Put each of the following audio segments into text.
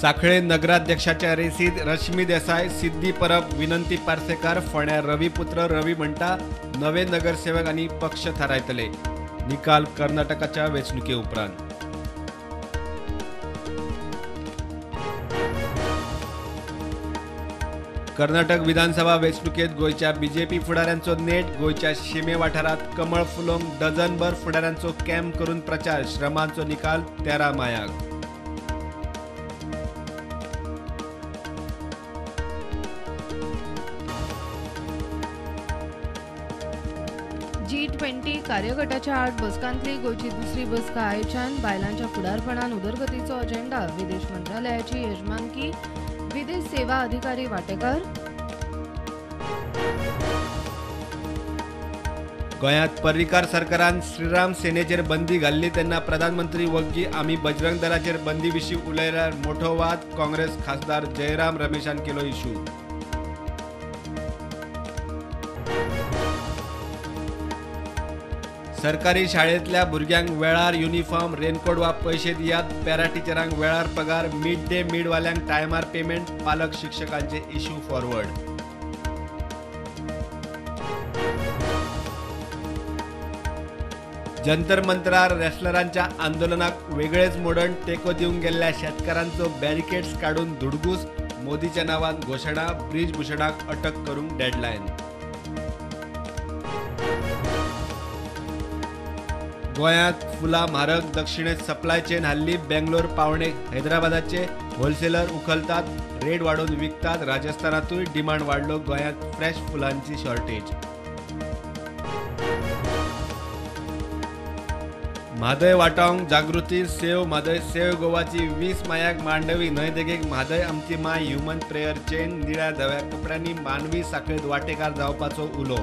साखळे नगराध्यक्षाच्या रेसीत रश्मी देसाई, सिद्धी परब, विनंती पार्सेकार, फोंड्या रविपुत्र रवी म्हणटा नवे नगरसेवक आणि पक्ष थारायतले. निकाल कर्नाटकाच्या वेंचणुके उपरांत. कर्नाटक विधानसभा वेंचणुकेत गोयच्या बीजेपी फुडाऱ्यांचो नेट. गोयच्या शिमे वाठारात कमळ फुलोवंक डझनभर फुडाऱ्यांचो कॅम्प करून प्रचार. श्रमांचो निकाल 13 मायाक. G20 कार्यगटाच्या 8 बसकांतली गोयची दुसरी बसका आयच्यान. बायलांच्या फुडारपणान उदरगतीचो अजेंडा. विदेश मंत्रालयाची येजमानकी. विदेश सेवा अधिकारी वांटेकार. गोंयांत पर्रीकार सरकारान श्रीराम सेनेचेर बंदी घाल्ली तेन्ना प्रधानमंत्री वग्गी आमी बजरंग दलाचेर बंदी विशीं उलयल्यार मोठो वाद. काँग्रेस खासदार जयराम रमेशान केलो इशू. सरकारी शाळेंतल्या भुरग्यांक वेळार युनिफॉर्म, रेनकोट वा पयशे दियात. पॅरा टिचरांक वेळार पगार. मिड डे मीलवाल्यांक टायमार पेमेंट. पालक शिक्षकांचे इशू फॉरवर्ड. जंतर मंतरार रेस्लरांच्या आंदोलनाक वेगळेच मोडण. टेको दिवंक गेल्ल्या शेतकारांचो बॅरिकेड्स काडून धुडगूस. मोदीच्या नांवान घोशणा. ब्रिजभूषणाक अटक करूंक डेडलायन. गोंयांत फुलां म्हारग. दक्षिणेत सप्लाय चेन हल्ली. बेंगलोर पावणे हैदराबादाचे होलसेलर उखलतात. रेट वाडोवन विकतात. राजस्थानातूय डिमांड वाडलो. गोंयांत फ्रेश फुलांची शॉर्टेज. म्हादय वाटावंक जागृती. सेव म्हादय सेव गोवाची 20 मायाक मांडवी. न्हय देगेक म्हादय आमची माय ह्युमन प्रेयर चेन. निळ्या धव्या कपड्यांनी मानवी साखळेत वांटेकार जावपाचो उलो.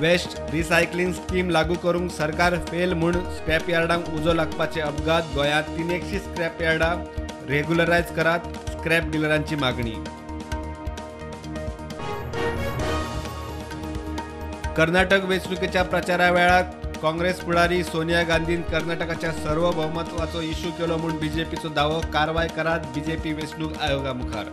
वेस्ट रिसायकलिंग स्कीम लागू करूंक सरकार फेल म्हूण स्क्रॅप यार्डांक उजो लागपाचे अपघात. गोंयांत 300 स्क्रॅप यार्डां रेग्युलरायज करात. स्क्रॅप डिलरांची मागणी. कर्नाटक वेंचणुकेच्या प्रचारा वेळार काँग्रेस फुडारी सोनिया गांधीन कर्नाटकाच्या सार्वभौमत्वाचो इशू केलो म्हूण बीजेपीचो दावो. कारवाय करात. बीजेपी वेंचणूक आयोगा मुखार.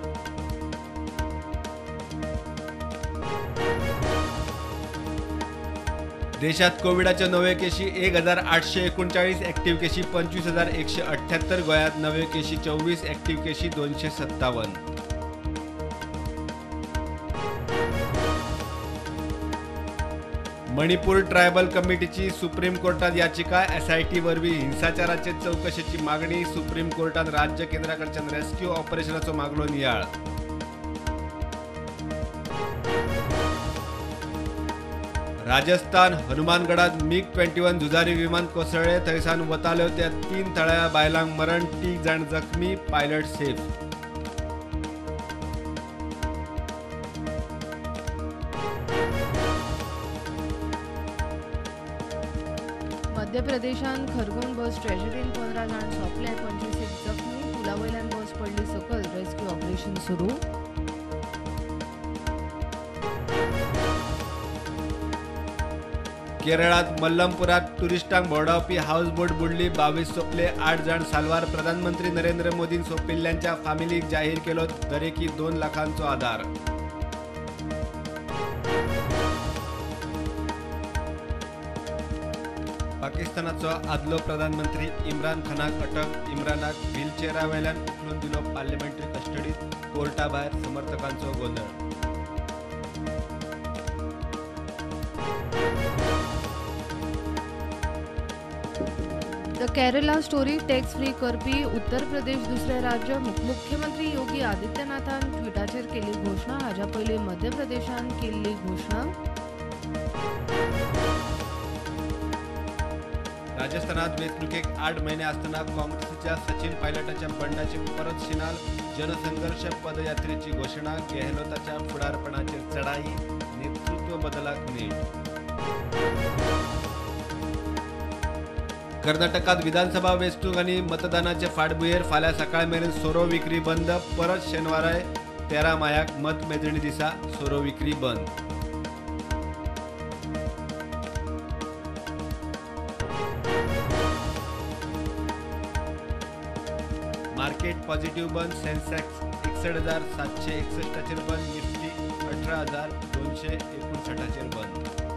देशात कोविडाच्यो नव्यो केशी 1839. एक्टिव्ह केशी 25,178. गोंयांत नव्यो केशी 24. एक्टिव्ह केशी 257. मणिपूर ट्रायबल कमिटीची सुप्रीम कोर्टात याचिका. SIT वरवीं हिंसाचाराचे चवकशेची मागणी. सुप्रीम कोर्टात राज्य केंद्राकडच्यान रेस्क्यू ऑपरेशनाचो मागलो नियाळ. राजस्थान हनुमानगडात MiG-21 झुजारी विमान कोसळ्ळे. थंयसान वताल्यो त्या 3 थळाव्या बायलांक मरण. 3 जाण जखमी. Pilot safe. मध्य प्रदेशान खरगोन बस ट्रेजरीन 15 जाण सोंपले. 25 जखमी. पुलावयल्यान बस पडली सकयल. रेस्क्यू ऑपरेशन सुरू. केरळात मल्लमपुरात टुरिस्टांक भोंवडावपी हाऊसबोट बुडली. 22 सोंपले. 8 जाण साल्वार. प्रधानमंत्री नरेंद्र मोदीन सोंपिल्ल्यांच्या फामिलीक जाहीर केलो दरेकी 2 लाखांचो आदार. पाकिस्तानाचो आदलो प्रधानमंत्री इम्रान खानाक अटक. इम्रानाक व्हीलचेअरावेल्यान उखलून दिलो पार्लिमेंटरी कस्टडीत. कोर्टा भायर समर्थकांचो गोंधळ. The Kerala story tax free करपी उत्तर प्रदेश दुसरे राज्य. मुख्यमंत्री योगी आदित्यनाथान ट्विटाचेर केली घोषणा. हाच्या पयलीं मध्य प्रदेशान केल्ली घोषणा. राजस्थानात वेंचणुकेक 8 महिने आसतना काँग्रेसीच्या सचिन पायलटाच्या बंडाची परत शिनाल. जनसंघर्ष पदयात्रेची घोषणा. गेहलोताच्या फुडारपणाचेर चढाई. नेतृत्व बदलाक नेट. कर्नाटकात विधानसभा वेंचणूक आनी मतदानाचे फाटभुंयेर फाल्यां सकाळ मेरेन सोरो विक्री बंद. परत शेनवारा 13 मायाक मतमेजणी दिसा सोरो विक्री बंद. मार्केट पॉझिटिव्ह बंद. सेन्सेक्स 61,761 बंद. निफ्टी 18,259 बंद.